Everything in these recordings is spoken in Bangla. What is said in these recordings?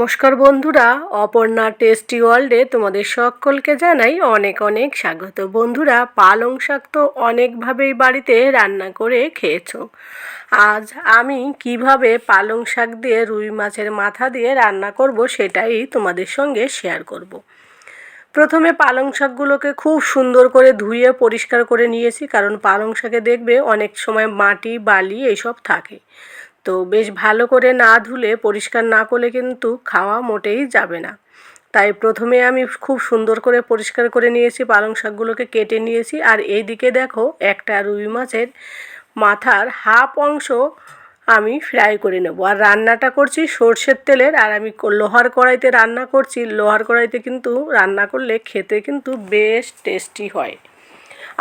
নমস্কার বন্ধুরা, অপর্ণা টেস্টি ওয়ার্ল্ডে তোমাদের সকলকে জানাই অনেক অনেক স্বাগত। বন্ধুরা, পালং শাক তো অনেকভাবেই বাড়িতে রান্না করে খেয়েছো। আজ আমি কিভাবে পালং শাক দিয়ে রুই মাছের মাথা দিয়ে রান্না করব সেটাই তোমাদের সঙ্গে শেয়ার করব। প্রথমে পালং শাকগুলোকে খুব সুন্দর করে ধুয়ে পরিষ্কার করে নিয়েছি, কারণ পালং শাকে দেখবে অনেক সময় মাটি বালি এইসব থাকে। তো বেশ ভালো করে না ধুলে পরিষ্কার না করলে কিন্তু খাওয়া মোটেই যাবে না। তাই প্রথমে আমি খুব সুন্দর করে পরিষ্কার করে নিয়েছি, পালং শাকগুলোকে কেটে নিয়েছি। আর এই দিকে দেখো, একটা রুই মাছের মাথার হাফ অংশ আমি ফ্রাই করে নেব। আর রান্নাটা করছি সর্ষের তেলের, আর আমি লোহার কড়াইতে রান্না করছি। লোহার কড়াইতে কিন্তু রান্না করলে খেতে কিন্তু বেশ টেস্টি হয়।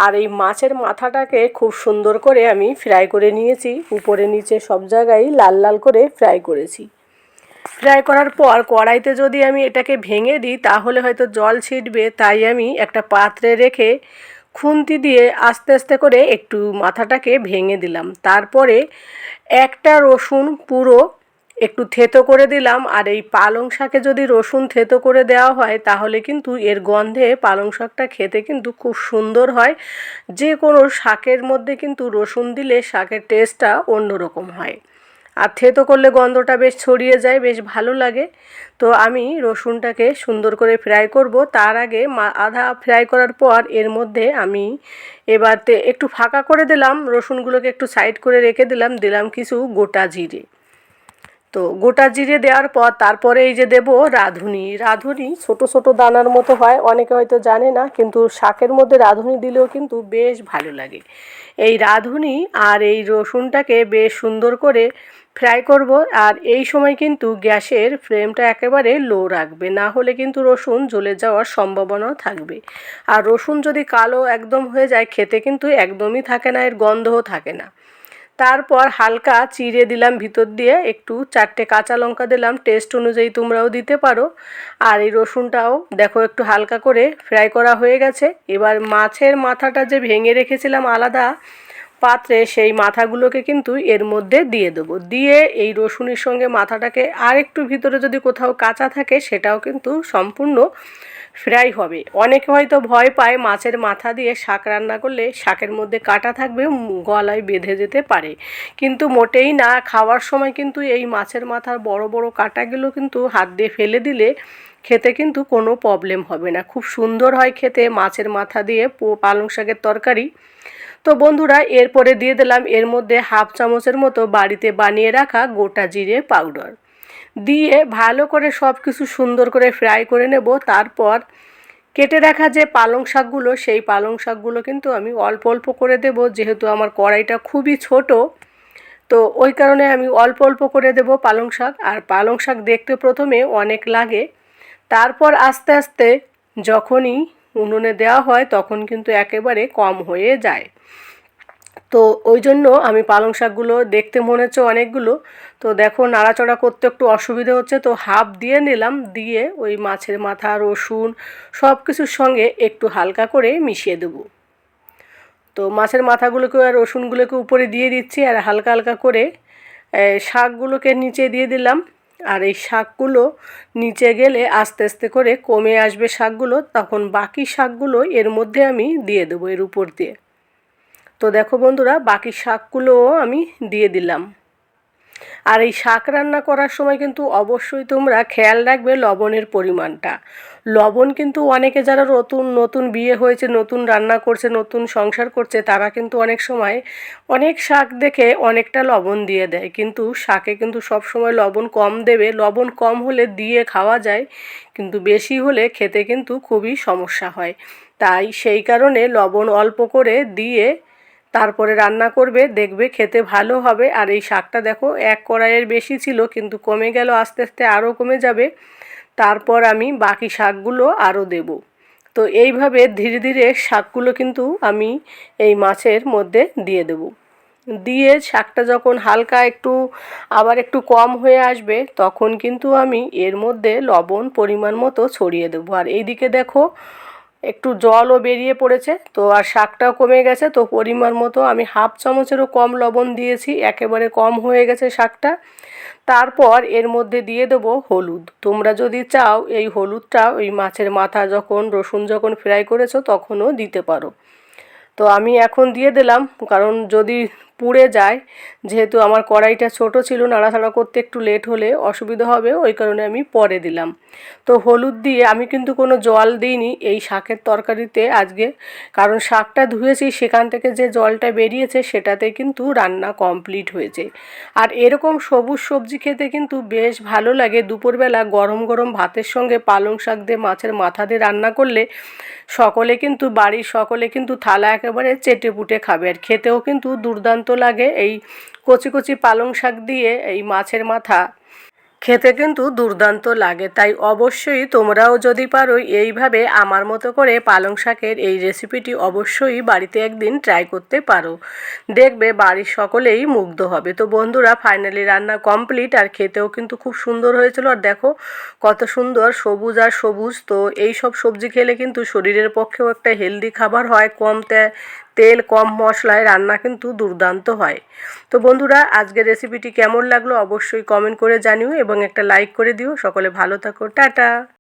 আর এই মাছের মাথাটাকে খুব সুন্দর করে আমি ফ্রাই করে নিয়েছি, উপরে নিচে সব জায়গায় লাল লাল করে ফ্রাই করেছি। ফ্রাই করার পর কড়াইতে যদি আমি এটাকে ভেঙে দিই তাহলে হয়তো জল ছিটবে, তাই আমি একটা পাত্রে রেখে খুন্তি দিয়ে আস্তে আস্তে করে একটু মাথাটাকে ভেঙে দিলাম। তারপরে একটা রসুন পুরো একটু থেতো করে দিলাম। আর এই পালং শাকে যদি রসুন থেতো করে দেওয়া হয় তাহলে কিন্তু এর গন্ধে পালং শাকটা খেতে কিন্তু খুব সুন্দর হয়। যে কোনো শাকের মধ্যে কিন্তু রসুন দিলে শাকের টেস্টটা অন্যরকম হয়। আর থেতো করলে গন্ধটা বেশ ছড়িয়ে যায়, বেশ ভালো লাগে। তো আমি রসুনটাকে সুন্দর করে ফ্রাই করব। তার আগে আধা ফ্রাই করার পর এর মধ্যে আমি এবারতে একটু ফাঁকা করে দিলাম, রসুনগুলোকে একটু সাইড করে রেখে দিলাম কিছু গোটা জিরে। তো গোটা জিরে দেওয়ার পর তারপরে এই যে দেব রাঁধুনি। রাঁধুনি ছোট ছোট দানার মতো হয়, অনেকে হয়তো জানে না, কিন্তু শাকের মধ্যে রাঁধুনি দিলেও কিন্তু বেশ ভালো লাগে। এই রাঁধুনি আর এই রসুনটাকে বেশ সুন্দর করে ফ্রাই করব। আর এই সময় কিন্তু গ্যাসের ফ্লেমটা একেবারে লো রাখবে, না হলে কিন্তু রসুন জ্বলে যাওয়ার সম্ভাবনাও থাকবে। আর রসুন যদি কালো একদম হয়ে যায় খেতে কিন্তু একদমই থাকে না, এর গন্ধও থাকে না। তারপর হালকা চিড়ে দিলাম ভিতর দিয়ে, একটু 4টে কাঁচা লঙ্কা দিলাম, টেস্ট অনুযায়ী তোমরাও দিতে পারো। আর এই রসুনটাও দেখো একটু হালকা করে ফ্রাই করা হয়ে গেছে। এবার মাছের মাথাটা যে ভেঙে রেখেছিলাম আলাদা পাত্রে, সেই মাথাগুলোকে কিন্তু এর মধ্যে দিয়ে দেবো। দিয়ে এই রসুনের সঙ্গে মাথাটাকে আর একটু ভিতরে যদি কোথাও কাঁচা থাকে সেটাও কিন্তু সম্পূর্ণ ফ্রাই হবে। অনেকে হয়তো ভয় পায় মাছের মাথা দিয়ে শাক রান্না করলে শাকের মধ্যে কাঁটা থাকবে, গলায় বেঁধে যেতে পারে, কিন্তু মোটেই না। খাওয়ার সময় কিন্তু এই মাছের মাথার বড় বড় কাঁটাগুলো কিন্তু হাত দিয়ে ফেলে দিলে খেতে কিন্তু কোনো প্রবলেম হবে না, খুব সুন্দর হয় খেতে মাছের মাথা দিয়ে পালং শাকের তরকারি। তো বন্ধুরা, এরপরে দিয়ে দিলাম এর মধ্যে হাফ চামচের মতো বাড়িতে বানিয়ে রাখা গোটা জিরে পাউডার। দিয়ে ভালো করে সব কিছু সুন্দর করে ফ্রাই করে নেব। তারপর কেটে রাখা যে পালং শাকগুলো, সেই পালং শাকগুলো কিন্তু আমি অল্প অল্প করে দেব, যেহেতু আমার কড়াইটা খুবই ছোট, তো ওই কারণে আমি অল্প অল্প করে দেব পালং শাক। আর পালং শাক দেখতে প্রথমে অনেক লাগে, তারপর আস্তে আস্তে যখনই উনুনে দেওয়া হয় তখন কিন্তু একেবারে কম হয়ে যায়। তো ওই জন্য আমি পালং শাকগুলো দেখতে মনে হচ্ছে অনেকগুলো, তো দেখো নাড়াচড়া করতে একটু অসুবিধা হচ্ছে, তো হাফ দিয়ে নিলাম। দিয়ে ওই মাছের মাথা রসুন সব কিছুর সঙ্গে একটু হালকা করে মিশিয়ে দেবো। তো মাছের মাথাগুলোকে আর রসুনগুলোকে উপরে দিয়ে দিচ্ছি, আর হালকা হালকা করে শাকগুলোকে নিচে দিয়ে দিলাম। আর এই শাকগুলো নিচে গেলে আস্তে আস্তে করে কমে আসবে শাকগুলো, তখন বাকি শাকগুলো এর মধ্যে আমি দিয়ে দেবো এর উপর দিয়ে। তো দেখো বন্ধুরা, বাকি শাকগুলোও আমি দিয়ে দিলাম। আর এই শাক রান্না করার সময় কিন্তু অবশ্যই তোমরা খেয়াল রাখবে লবণের পরিমাণটা। লবণ কিন্তু অনেকে যারা নতুন নতুন বিয়ে হয়েছে, নতুন রান্না করছে, নতুন সংসার করছে, তারা কিন্তু অনেক সময় অনেক শাক দেখে অনেকটা লবণ দিয়ে দেয়, কিন্তু শাকে কিন্তু সব সময় লবণ কম দেবে। লবণ কম হলে দিয়ে খাওয়া যায়, কিন্তু বেশি হলে খেতে কিন্তু খুবই সমস্যা হয়। তাই সেই কারণে লবণ অল্প করে দিয়ে তারপরে রান্না করবে, দেখবে খেতে ভালো হবে। আর এই শাকটা দেখো এক কড়াইয়ের বেশি ছিল, কিন্তু কমে গেল, আস্তে আস্তে আরও কমে যাবে। তারপর আমি বাকি শাকগুলো আরও দেব। তো এইভাবে ধীরে ধীরে শাকগুলো কিন্তু আমি এই মাছের মধ্যে দিয়ে দেব। দিয়ে শাকটা যখন হালকা একটু আবার একটু কম হয়ে আসবে তখন কিন্তু আমি এর মধ্যে লবণ পরিমাণ মতো ছড়িয়ে দেবো। আর এইদিকে দেখো একটু জলও বেরিয়ে পড়েছে, তো আর শাকটাও কমে গেছে। তো পরিমাণ মতো আমি হাফ চামচেরও কম লবণ দিয়েছি, একেবারে কম হয়ে গেছে শাকটা। তারপর এর মধ্যে দিয়ে দেবো হলুদ। তোমরা যদি চাও এই হলুদটা ওই মাছের মাথা যখন রসুন যখন ফ্রাই করেছো তখনও দিতে পারো। তো আমি এখন দিয়ে দিলাম, কারণ যদি পুড়ে যায়, যেহেতু আমার কড়াইটা ছোট ছিল, নাড়াচাড়া করতে একটু লেট হলে অসুবিধা হবে, ওই কারণে আমি পরে দিলাম। তো হলুদ দিয়ে আমি কিন্তু কোনো জল দিইনি এই শাকের তরকারিতে আজকে, কারণ শাকটা ধুয়েছি, সেখান থেকে যে জলটা বেরিয়েছে সেটাতে কিন্তু রান্না কমপ্লিট হয়েছে। আর এরকম সবুজ সবজি খেতে কিন্তু বেশ ভালো লাগে। দুপুরবেলা গরম গরম ভাতের সঙ্গে পালং শাক দিয়ে মাছের মাথা দিয়ে রান্না করলে সকলে কিন্তু বাড়ির সকলে কিন্তু থালা একেবারে চেটে পুটে খাবে, আর খেতেও কিন্তু দুর্দান্ত লাগে। এই কচি কচি পালং শাক দিয়ে এই মাছের মাথা খেতে কিন্তু দুর্দান্ত লাগে। তাই অবশ্যই তোমরাও যদি পারো এইভাবে আমার মতো করে পালং শাকের এই রেসিপিটি অবশ্যই বাড়িতে একদিন ট্রাই করতে পারো, দেখবে বাড়ির সকলেই মুগ্ধ হবে। তো বন্ধুরা, ফাইনালি রান্না কমপ্লিট, আর খেতেও কিন্তু খুব সুন্দর হয়েছিল। আর দেখো কত সুন্দর সবুজ আর সবুজ। তো এই সব সবজি খেলে কিন্তু শরীরের পক্ষেও একটা হেলদি খাবার হয়, কম তেল কম মশলায় রান্না কিন্তু দুর্দান্ত হয়। তো বন্ধুরা, আজকের রেসিপিটি কেমন লাগলো অবশ্যই কমেন্ট করে জানিও এবং একটা লাইক করে দিও। সকলে ভালো থাকো, টাটা।